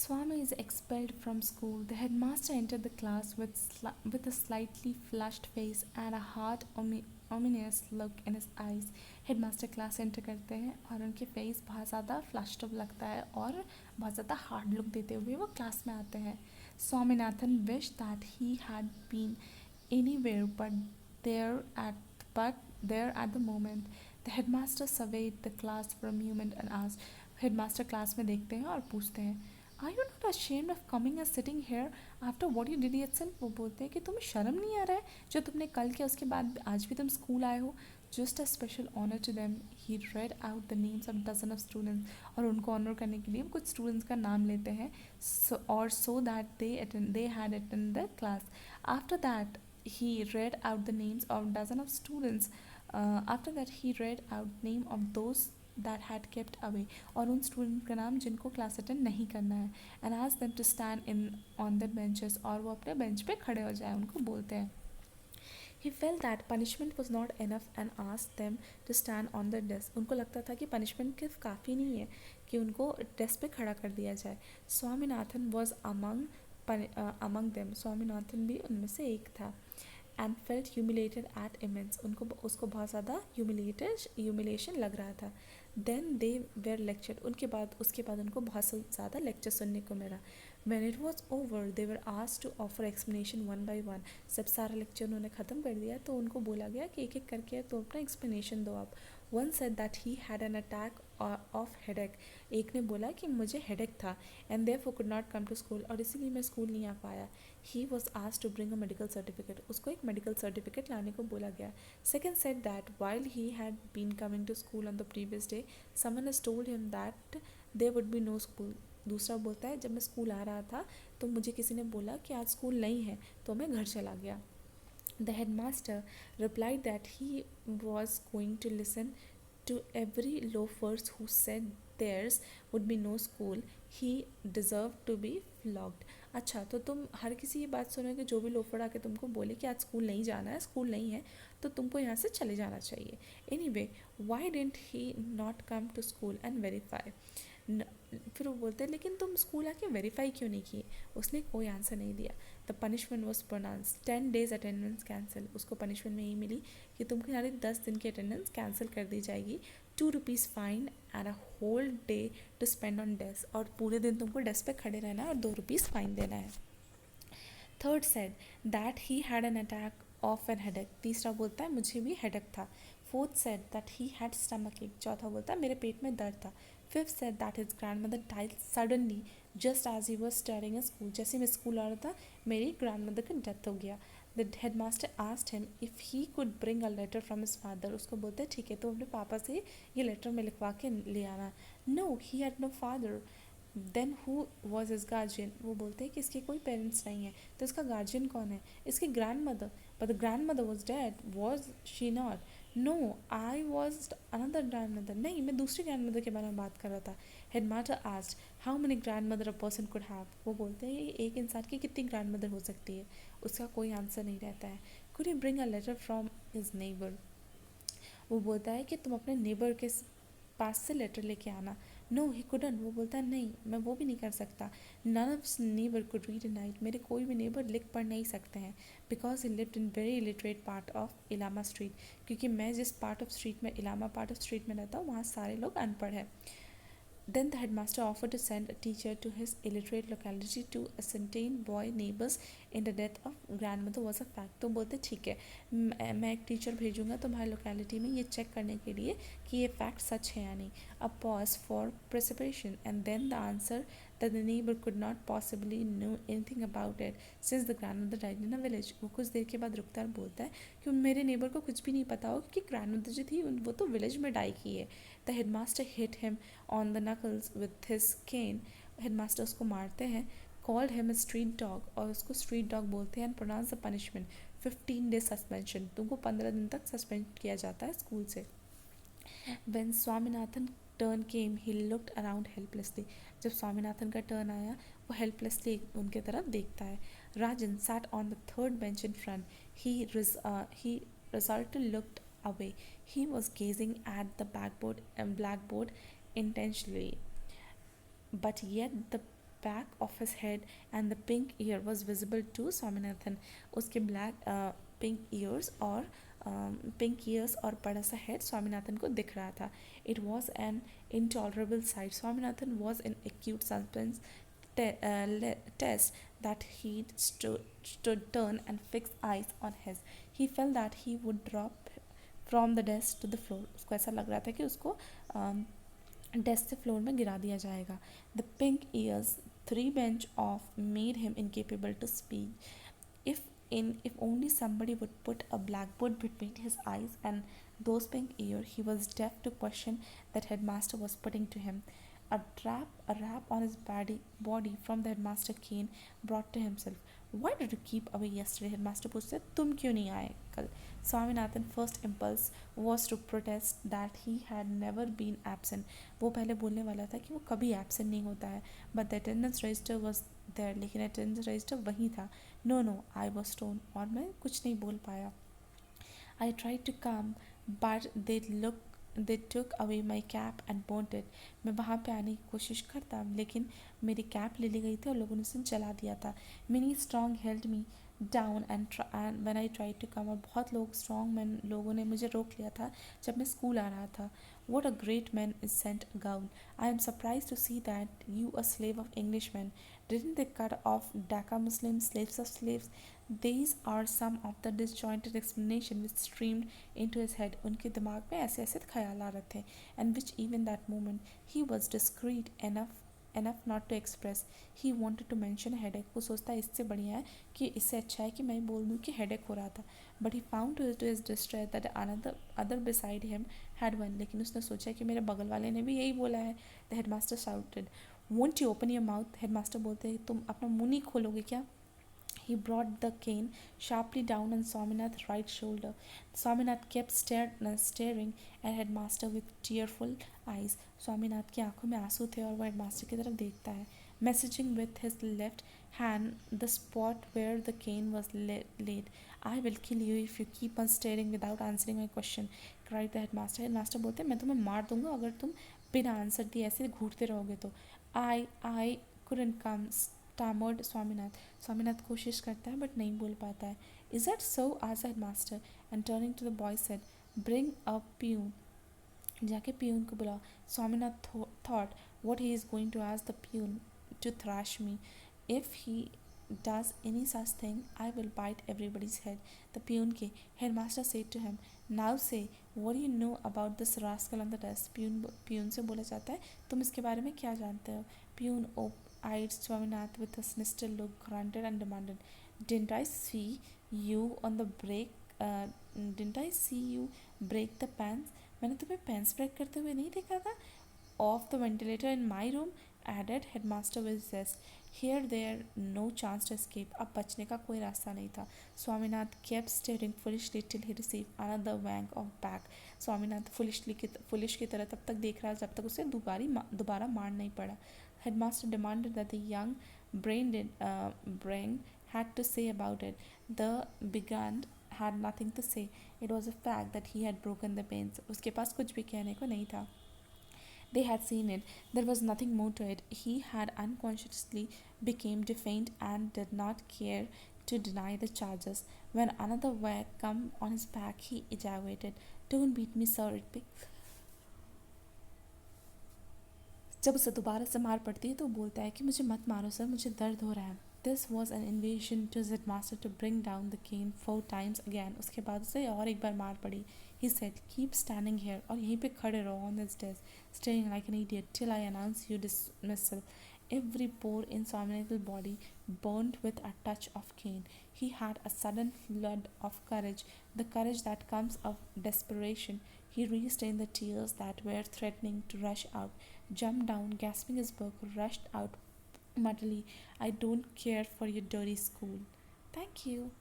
Swami is expelled from school. The headmaster entered the class with a slightly flushed face and a hard, ominous look in his eyes. Headmaster class enter करते हैं और उनके face बहुत ज़्यादा flushed up लगता है और बहुत ज़्यादा हार्ड लुक देते हुए वो क्लास में आते हैं. Swaminathan wish that he had been anywhere but there at the moment. The headmaster surveyed the class for a moment and asked. Headmaster class में देखते हैं और पूछते हैं, are you not ashamed of coming and sitting here after what you did yesterday. वो बोलते हैं कि तुम्हें शर्म नहीं आ रहा है जो तुमने कल किया उसके बाद आज भी तुम स्कूल आए हो. Just a special honour to them he read out the names of dozen of students. और उनको ऑनर करने के लिए कुछ स्टूडेंट्स का नाम लेते हैं so that they had attend the class. After that he read out the names of dozen of students. After that he read out name of those that had kept away. और उन student का नाम जिनको class attend नहीं करना है. and asked them to stand in on their benches. और वो अपने बेंच पे खड़े हो जाए उनको बोलते हैं. He felt that punishment was not enough and asked them to stand on their desk. उनको लगता था कि punishment सिर्फ काफ़ी नहीं है कि उनको डेस्क पे खड़ा कर दिया जाए. Swaminathan was among them. Swaminathan भी उनमें से एक था. and felt humiliated at immense. उसको बहुत ज़्यादा humiliation लग रहा था. then they were lectured. उसके बाद उनको बहुत ज़्यादा lecture सुनने को मिला. when it was over they were asked to offer explanation one by one. जब सारा lecture उन्होंने ख़त्म कर दिया तो उनको बोला गया कि एक एक करके तो अपना explanation दो आप. one said that he had an attack of headache. एक ने बोला कि मुझे headache था and therefore could not come to school. और इसीलिए मैं स्कूल नहीं आ पाया. He was asked to bring a medical certificate. उसको एक medical certificate लाने को बोला गया. Second said that while he had been coming to school on the previous day, someone has told him that there would be no school. दूसरा बोलता है जब मैं स्कूल आ रहा था तो मुझे किसी ने बोला कि आज स्कूल नहीं है तो मैं घर चला गया. The headmaster replied that he was going to listen to every loafers who said theirs would be no school. He deserved to be flogged. अच्छा तो तुम हर किसी की बात सुनोगे जो भी लोफर आके तुमको बोले कि आज स्कूल नहीं जाना है, स्कूल नहीं है, तो तुमको यहाँ से चले जाना चाहिए. Anyway, why didn't he not come to school and verify? फिर वो बोलते हैं लेकिन तुम स्कूल आके वेरीफाई क्यों नहीं किए. उसने कोई आंसर नहीं दिया. The punishment was pronounce 10 days attendance cancel. उसको पनिशमेंट में यही मिली कि तुमको यानी 10 दिन की अटेंडेंस कैंसिल कर दी जाएगी. 2 rupees fine and a whole day to spend on desk. और पूरे दिन तुमको डेस्क पे खड़े रहना है और 2 rupees फाइन देना है. Third said that he had an attack of an headache. तीसरा बोलता है मुझे भी हेडेक था. Fourth said that he had stomach ache. चौथा बोलता है मेरे पेट में दर्द था. Fifth said that his grandmother died suddenly just as he was starting school. जैसे मैं स्कूल आ रहा था मेरी ग्रैंडमदर का डेथ हो गया. The headmaster asked him if he could bring a letter from his father. उसको बोलते हैं ठीक है तो अपने पापा से ये लेटर में लिखवा के ले आना. No he had no father. Then who was his guardian. वो बोलते हैं कि इसके कोई पेरेंट्स नहीं है तो इसका गार्जियन कौन है. इसकी grandmother. But the grandmother was dead. Was she not. No I was another grandmother. नहीं मैं दूसरी ग्रैंड मदर के बारे में बात कर रहा था. Headmaster asked how many grand mother a person could have. वो बोलते हैं एक इंसान की कितनी ग्रैंड मदर हो सकती है. उसका कोई आंसर नहीं रहता है. Could you bring a letter from his neighbour. वो बोलता है कि तुम अपने नेबर के पास से लेटर लेके आना. No he couldn't. वो बोलता है नहीं मैं वो भी नहीं कर सकता. None of neighbour could read and write. मेरे कोई भी नेबर लिख पढ़ नहीं सकते हैं. Because he lived in very illiterate part of इलामा स्ट्रीट. क्योंकि मैं जिस पार्ट ऑफ स्ट्रीट में इलामा पार्ट ऑफ स्ट्रीट में रहता हूँ वहाँ सारे लोग अनपढ़ हैं. Then the headmaster offered to send a teacher to his illiterate locality to ascertain boy neighbors in the death of grandmother was a fact. तो बोलते ठीक है मैं एक टीचर भेजूंगा तुम्हारी लोकेलिटी में ये चेक करने के लिए कि ये फैक्ट सच है या नहीं. A pause for precipitation and then the answer that the neighbor could not possibly know anything about it since the grandmother died in a village. वो कुछ देर के बाद रुकता है बोलता है कि मेरे नेबर को कुछ भी नहीं पता हो क्योंकि ग्रैंडमदर जो थी वो तो विलेज में डाई की है. The headmaster hit him on the knuckles with his cane. Headmaster उसको मारते हैं. Called him a street dog. और उसको street dog बोलते हैं. And pronounced the punishment 15 days suspension. तुमको 15 दिन तक सस्पेंड किया जाता है स्कूल से. When Swaminathan turn came, he looked around helplessly. जब स्वामीनाथन का टर्न आया वो helplessly उनके तरफ देखता है. Rajan sat on the third bench in front. He resolutely looked away. He was gazing at the blackboard intentionally. But yet the back of his head and the pink ear was visible to Swaminathan. उसके black pink ears और pink years और बड़ा सा head Swaminathan को दिख रहा था. It was an intolerable sight. Swaminathan was in acute suspense test that he'd stood turn and fix eyes on his. He felt that he would drop from the desk to the floor. उसको ऐसा लग रहा था कि उसको desk से floor में गिरा दिया जाएगा. The pink years three bench of made him incapable to speak. If only somebody would put a blackboard between his eyes and those pink ears, he was deaf to question that headmaster was putting to him. A rap on his body from the headmaster cane brought to himself. Why did you keep away yesterday? Headmaster पूछते तुम क्यों नहीं आए कल? Swaminathan's first impulse was to protest that he had never been absent. वो पहले बोलने वाला था कि वो कभी absent नहीं होता है. But the attendance register was there. लेकिन attendance register वही था. No, I was stone. और मैं कुछ नहीं बोल पाया. I tried to come, but they took away my cap and burnt it. मैं वहाँ पे आने की कोशिश करता लेकिन मेरी कैप ले ली गई थी और लोगों ने उसे जला दिया था. Many strong held me down and when I tried to come, और बहुत लोगों ने मुझे रोक लिया था जब मैं स्कूल आ रहा था. What a great man is Saint Gaul. I am surprised to see that you a slave of Englishmen. Didn't they cut off Dhaka Muslims, slaves of slaves? These are some of the disjointed explanation which streamed into his head. उनके दिमाग में ऐसे ऐसे ख्याल आ रहे थे. And which even that moment he was discreet enough not to express. He wanted to mention headache. वो सोचता है इससे बढ़िया है कि इससे अच्छा है कि मैं बोल दूँ कि हेडेक हो रहा था. But he found to his distress that other beside him had one. लेकिन उसने सोचा कि मेरे बगल वाले ने भी यही बोला है. The headmaster shouted, "Won't you open your mouth?" Headmaster बोलते हैं तुम अपना मुंह नहीं खोलोगे क्या? He brought the cane sharply down on Swaminath's right shoulder. Swaminath kept staring at headmaster with tearful eyes. Swaminath की आंखों में आंसू थे और वह हेडमास्टर की तरफ देखता है. Messaging with his left hand the spot where the cane was laid. I will kill you if you keep on staring without answering my question, cried the headmaster. Headmaster बोलते मैं तुम्हें मार दूंगा अगर तुम बिना आंसर दिए ऐसे घूरते रहोगे तो. I couldn't come, stammered Swaminath. Swaminath कोशिश करता है बट नहीं बोल पाता है. Is that so? asked the headmaster and turning to the boy said, bring a peon. जाके पियून को बुलाओ. Swaminath thought what he is going to ask the peon to thrash me. If he does any such thing, I will bite everybody's head. The peon के headmaster said to him, now say what do you know about this rascal on the desk. Peon से बोला जाता है तुम इसके बारे में क्या जानते हो. Peon eyed Swaminath with a sinister look, grunted and demanded, didn't I see you break the pans? मैंने तुम्हें पेंस ब्रेक करते हुए नहीं देखा था. Off the ventilator in my room, added headmaster with zest. Here there no chance to escape. अब बचने का कोई रास्ता नहीं था. Swaminath kept staring foolishly till he received another whack of back. Swaminath foolish की तरह तब तक देख रहा जब तक उसे दोबारा मार नहीं पड़ा. Headmaster demanded that the young brain had to say about it. The brigand had nothing to say. It was a fact that he had broken the panes. उसके पास कुछ भी कहने को नहीं था. They had seen it. There was nothing more to it. He had unconsciously become defiant and did not care to deny the charges. When another whack came on his back, he ejaculated, "Don't beat me, sir. जब उसे दोबारा से मार पड़ती है तो बोलता है कि मुझे मत मारो सर, मुझे दर्द हो रहा है. This was an invitation to his headmaster to bring down the cane 4 times again. उसके बाद उसे और एक बार मार पड़ी. He said, keep standing here, और यहीं पे खड़े रहो on this desk, staring like an idiot till I announce you dismissal. Every pore in Swaminathan's body burned with a touch of cane. He had a sudden flood of courage, the courage that comes of desperation. He restrained the tears that were threatening to rush out, jumped down, gasping his book, rushed out muttily, I don't care for your dirty school. Thank you.